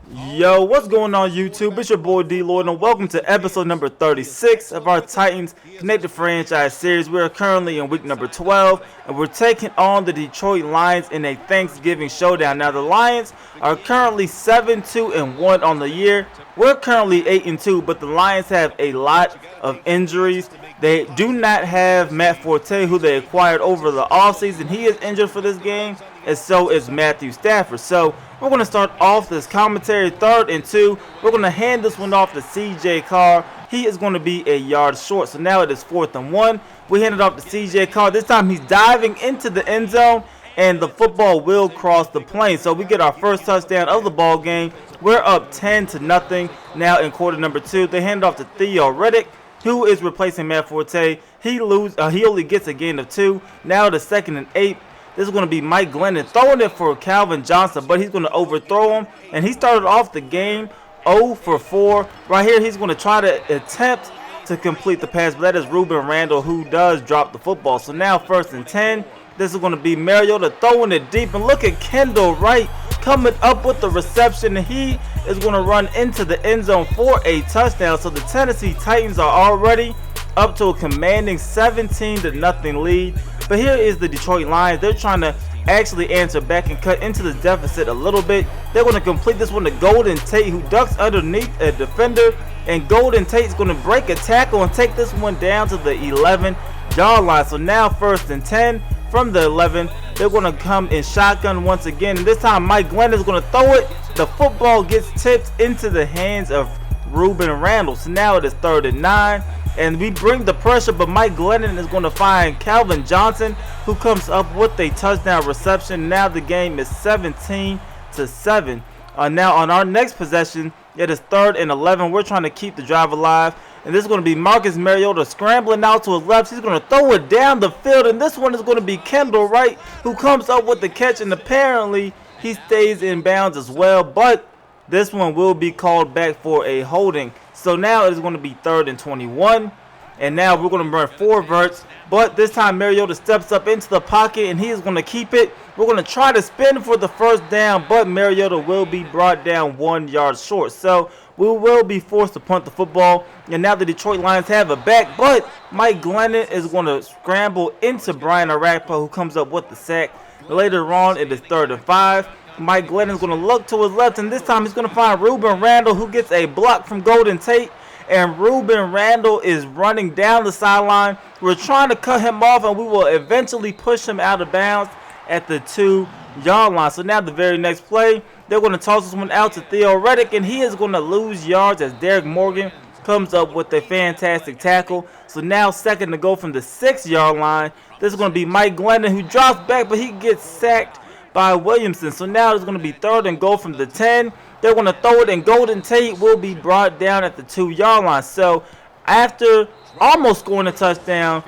Yo, what's going on YouTube? It's your boy D-Lord and welcome to episode number 36 of our Titans Connected Franchise series. We are currently in week number 12 and we're taking on the Detroit Lions in a Thanksgiving showdown. Now the Lions are currently 7-2-1 on the year. We're currently 8-2, but the Lions have a lot of injuries. They do not have Matt Forte, who they acquired over the offseason. He is injured for this game, and so is Matthew Stafford. So we're going to start off this commentary 3rd and 2. We're going to hand this one off to CJ Carr. He is going to be a yard short. So now it is 4th and 1. We hand it off to CJ Carr. This time he's diving into the end zone, and the football will cross the plane. So we get our first touchdown of the ball game. We're up 10-0 now in quarter number 2. They hand it off to Theo Riddick, who is replacing Matt Forte. He only gets a gain of 2. Now the 2nd and 8. This is going to be Mike Glennon throwing it for Calvin Johnson, but he's going to overthrow him. And he started off the game 0 for 4. Right here, he's going to try to attempt to complete the pass, but that is Rueben Randle who does drop the football. So now 1st and 10. This is going to be Mariota throwing it deep. And look at Kendall Wright coming up with the reception. He is going to run into the end zone for a touchdown. So the Tennessee Titans are already up to a commanding 17-0 lead. But here is the Detroit Lions. They're trying to actually answer back and cut into the deficit a little bit. They're going to complete this one to Golden Tate, who ducks underneath a defender. And Golden Tate is going to break a tackle and take this one down to the 11-yard line. So now 1st and 10 from the 11. They're going to come in shotgun once again. And this time Mike Glennon is going to throw it. The football gets tipped into the hands of Rueben Randle. So now it is 3rd and 9. And we bring the pressure, but Mike Glennon is going to find Calvin Johnson, who comes up with a touchdown reception. Now the game is 17-7. Now on our next possession, it is 3rd and 11. We're trying to keep the drive alive. And this is going to be Marcus Mariota scrambling out to his left. He's going to throw it down the field. And this one is going to be Kendall Wright, who comes up with the catch. And apparently he stays in bounds as well. But this one will be called back for a holding. So now it is going to be 3rd and 21. And now we're going to run 4 verts. But this time Mariota steps up into the pocket and he is going to keep it. We're going to try to spin for the 1st down. But Mariota will be brought down 1 yard short. So we will be forced to punt the football. And now the Detroit Lions have it back. But Mike Glennon is going to scramble into Brian Arakpo, who comes up with the sack. Later on it is 3rd and 5. Mike Glennon is going to look to his left, and this time he's going to find Rueben Randle, who gets a block from Golden Tate. And Rueben Randle is running down the sideline. We're trying to cut him off, and we will eventually push him out of bounds at the 2-yard line. So now the very next play, they're going to toss this one out to Theo Riddick, and he is going to lose yards as Derek Morgan comes up with a fantastic tackle. So now 2nd to go from the 6-yard line. This is going to be Mike Glennon, who drops back, but he gets sacked by Williamson. So now it's going to be 3rd and goal from the 10. They're going to throw it, and Golden Tate will be brought down at the 2-yard line. So after almost scoring a touchdown,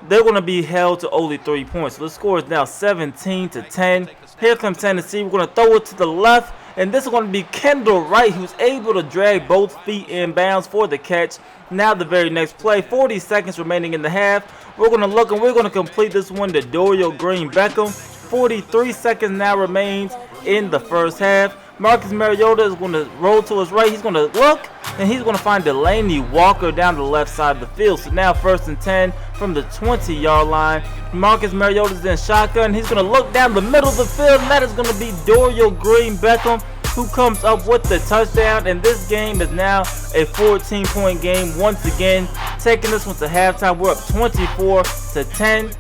they're going to be held to only 3 points. So the score is now 17-10. Here comes Tennessee. We're going to throw it to the left, and this is going to be Kendall Wright, who's able to drag both feet in bounds for the catch. Now the very next play, 40 seconds remaining in the half. We're going to look, and we're going to complete this one to Dorial Green-Beckham. 43 seconds now remains in the 1st half. Marcus Mariota is going to roll to his right. He's going to look, and he's going to find Delaney Walker down the left side of the field. So now 1st and 10 from the 20-yard line. Marcus Mariota is in shotgun. He's going to look down the middle of the field, and that is going to be Dorial Green-Beckham, who comes up with the touchdown. And this game is now a 14-point game once again. Taking this one to halftime, we're up 24-10.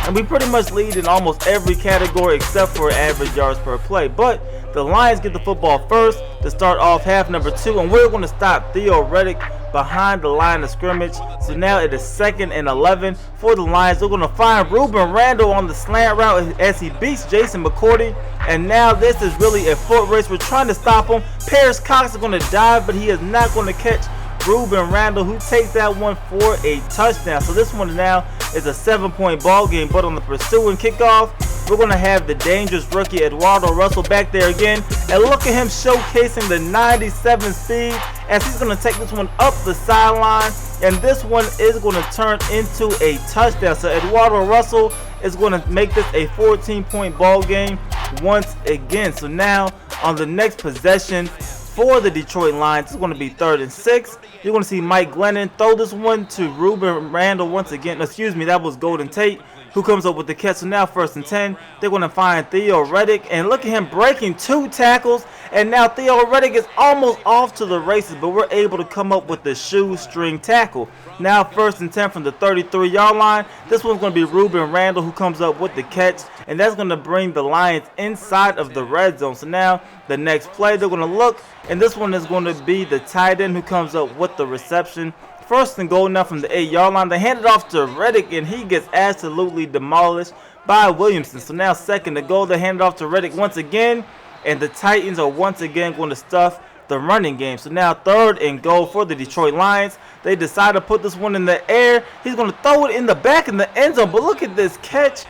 And we pretty much lead in almost every category except for average yards per play. But the Lions get the football first to start off half number 2. And we're going to stop Theo Riddick behind the line of scrimmage. So now it is 2nd and 11 for the Lions. They're going to find Rueben Randle on the slant route as he beats Jason McCourty. And now this is really a foot race. We're trying to stop him. Paris Cox is going to dive, but he is not going to catch Rueben Randle, who takes that one for a touchdown. So this one now is a 7-point ball game. But on the pursuing kickoff, we're going to have the dangerous rookie Eduardo Russell back there again. And look at him showcasing the 97 speed as he's going to take this one up the sideline. And this one is going to turn into a touchdown. So Eduardo Russell is going to make this a 14-point ball game once again. So now On the next possession for the Detroit Lions, it's going to be 3rd and 6. You're going to see Mike Glennon throw this one to Rueben Randle once again. Excuse me, that was Golden Tate who comes up with the catch. So now 1st and 10. They're going to find Theo Riddick, and look at him breaking 2 tackles. And now Theo Riddick is almost off to the races, but we're able to come up with the shoestring tackle. Now 1st and 10 from the 33-yard line. This one's going to be Rueben Randle who comes up with the catch, and that's going to bring the Lions inside of the red zone. So now the next play, they're going to look, and this one is going to be the tight end who comes up with the reception. 1st and goal now from the 8-yard line. They hand it off to Riddick, and he gets absolutely demolished by Williamson. So now 2nd and goal. They hand it off to Riddick once again, and the Titans are once again going to stuff the running game. So now 3rd and goal for the Detroit Lions. They decide to put this one in the air. He's going to throw it in the back in the end zone, but look at this catch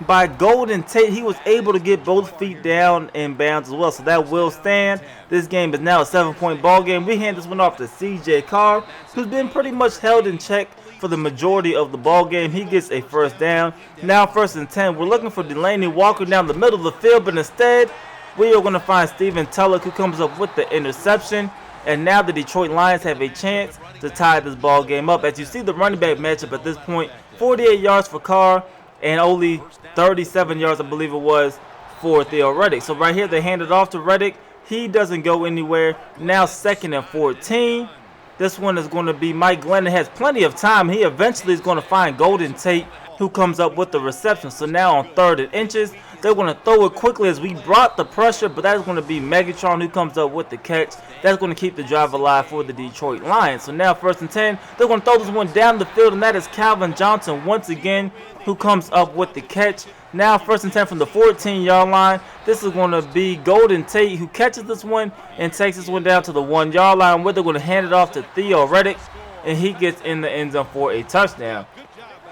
by Golden Tate. He was able to get both feet down in bounds as well, so that will stand. This game is now a 7-point ball game. We hand this one off to CJ Carr, who's been pretty much held in check for the majority of the ball game. He gets a 1st down. Now 1st and 10. We're looking for Delaney Walker down the middle of the field, but instead we are going to find Stephen Tulloch who comes up with the interception. And now the Detroit Lions have a chance to tie this ball game up. As you see the running back matchup at this point, 48 yards for Carr and only 37 yards, I believe it was, for Theo Riddick. So right here, they hand it off to Riddick. He doesn't go anywhere. Now 2nd and 14. This one is going to be Mike Glennon. Has plenty of time. He eventually is going to find Golden Tate, who comes up with the reception. So now on 3rd and inches, they're going to throw it quickly as we brought the pressure, but that is going to be Megatron who comes up with the catch. That's going to keep the drive alive for the Detroit Lions. So now 1st and 10, they're going to throw this one down the field, and that is Calvin Johnson once again who comes up with the catch. Now 1st and 10 from the 14-yard line. This is going to be Golden Tate who catches this one and takes this one down to the 1-yard line, where they're going to hand it off to Theo Riddick, and he gets in the end zone for a touchdown.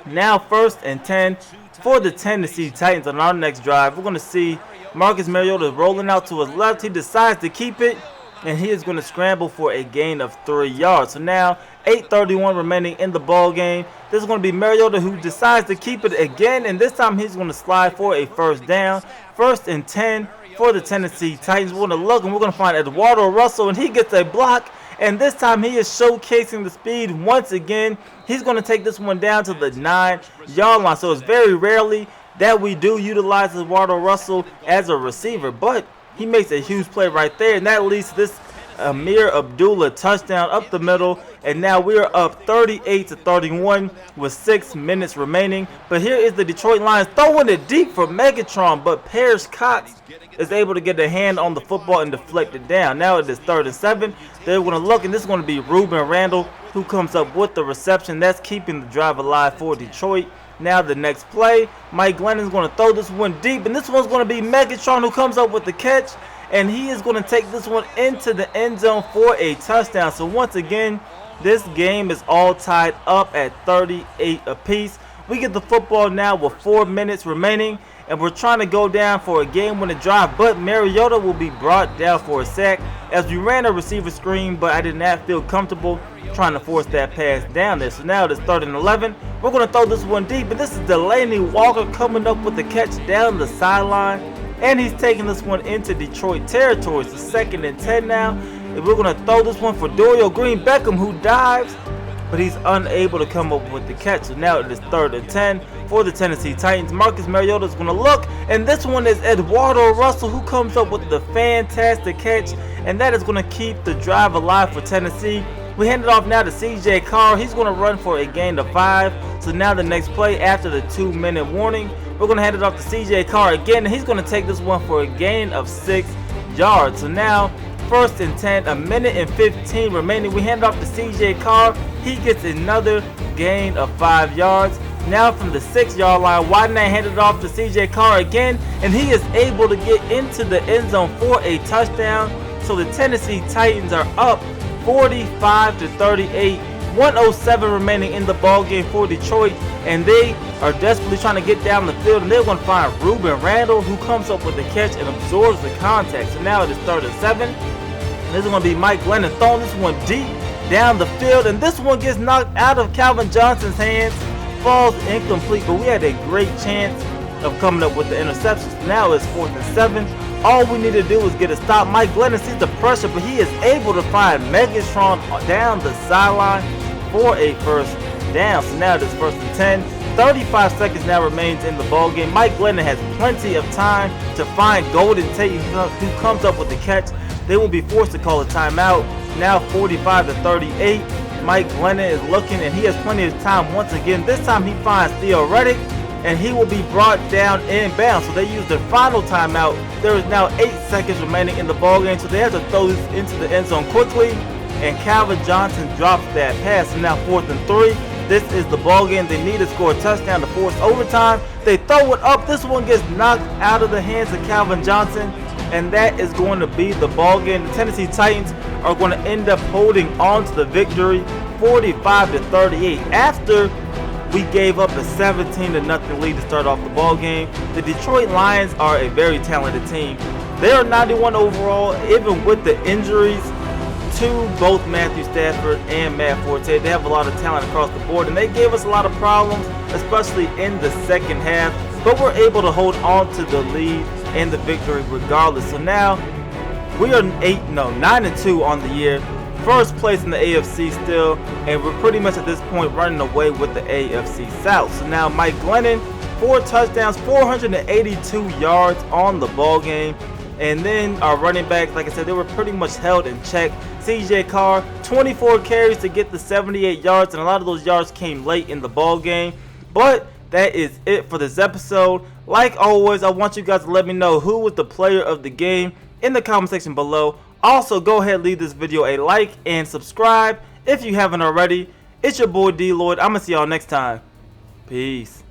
Now 1st and 10 for the Tennessee Titans. On our next drive, we're going to see Marcus Mariota rolling out to his left. He decides to keep it, and he is going to scramble for a gain of 3 yards. So now 8:31 remaining in the ball game. This is going to be Mariota who decides to keep it again, and this time he's going to slide for a 1st down. 1st and 10 for the Tennessee Titans. We're going to look, and we're going to find Eduardo Russell, and he gets a block. And this time he is showcasing the speed once again. He's going to take this one down to the 9-yard line. So it's very rarely that we do utilize Eduardo Russell as a receiver. But he makes a huge play right there. And that leads to this Amir Abdullah touchdown up the middle. And now we are up 38-31 with 6 minutes remaining. But here is the Detroit Lions throwing it deep for Megatron. But Paris Cox is able to get a hand on the football and deflect it down. Now it is 3rd and 7. They're going to look, and this is going to be Rueben Randle who comes up with the reception. That's keeping the drive alive for Detroit. Now the next play, Mike Glennon is going to throw this one deep, and this one's going to be Megatron who comes up with the catch, and he is going to take this one into the end zone for a touchdown. So once again, this game is all tied up at 38 apiece. We get the football now with 4 minutes remaining, and we're trying to go down for a game-winning drive, but Mariota will be brought down for a sack as we ran a receiver screen, but I did not feel comfortable trying to force that pass down there. So now it is 3rd and 11. We're going to throw this one deep, and this is Delaney Walker coming up with the catch down the sideline, and he's taking this one into Detroit territory. It's 2nd and 10 now, and we're going to throw this one for Dorial Green-Beckham, who dives, but he's unable to come up with the catch. So now it is 3rd and 10 for the Tennessee Titans. Marcus Mariota is going to look, and this one is Eduardo Russell who comes up with the fantastic catch, and that is going to keep the drive alive for Tennessee. We hand it off now to CJ Carr. He's going to run for a gain of 5. So now the next play after the 2-minute warning, we're going to hand it off to CJ Carr again, and he's going to take this one for a gain of 6 yards. So now 1st and 10, a minute and 15 remaining. We hand it off to CJ Carr. He gets another gain of 5 yards. Now from the 6-yard line, Widener handed it off to CJ Carr again, and he is able to get into the end zone for a touchdown. So the Tennessee Titans are up 45-38. 1:07 remaining in the ball game for Detroit, and they are desperately trying to get down the field, and they're going to find Rueben Randle who comes up with the catch and absorbs the contact. So now it is 3rd and 7. This is going to be Mike Glennon throwing this one deep down the field, and this one gets knocked out of Calvin Johnson's hands, falls incomplete, but we had a great chance of coming up with the interceptions. Now it's 4th and 7 All we need to do is get a stop. Mike Glennon sees the pressure, but he is able to find Megatron down the sideline for a first down. So now it is 1st and 10. 35 seconds now remains in the ball game. Mike Glennon has plenty of time to find Golden Tate, who comes up with the catch. They will be forced to call a timeout. Now 45-38. Mike Glennon is looking, and he has plenty of time once again. This time he finds Theo Riddick, and he will be brought down inbounds. So they use their final timeout. There is now 8 seconds remaining in the ball game, so they have to throw this into the end zone quickly. And Calvin Johnson drops that pass. So now 4th and 3. This is the ball game. They need to score a touchdown to force overtime. They throw it up. This one gets knocked out of the hands of Calvin Johnson, and that is going to be the ball game. The Tennessee Titans are going to end up holding on to the victory 45-38 after we gave up a 17-0 lead to start off the ball game. The Detroit Lions are a very talented team. They are 91 overall, even with the injuries to both Matthew Stafford and Matt Forte. They have a lot of talent across the board, and they gave us a lot of problems, especially in the second half, but we're able to hold on to the lead and the victory regardless. So now we are 9-2 on the year, first place in the AFC still, and we're pretty much at this point running away with the AFC South. So now Mike Glennon, 4 touchdowns, 482 yards on the ball game. And then our running backs, like I said, they were pretty much held in check. CJ Carr, 24 carries to get the 78 yards, and a lot of those yards came late in the ball game. But that is it for this episode. Like always, I want you guys to let me know who was the player of the game in the comment section below. Also, go ahead and leave this video a like and subscribe if you haven't already. It's your boy D Lloyd. I'm going to see y'all next time. Peace.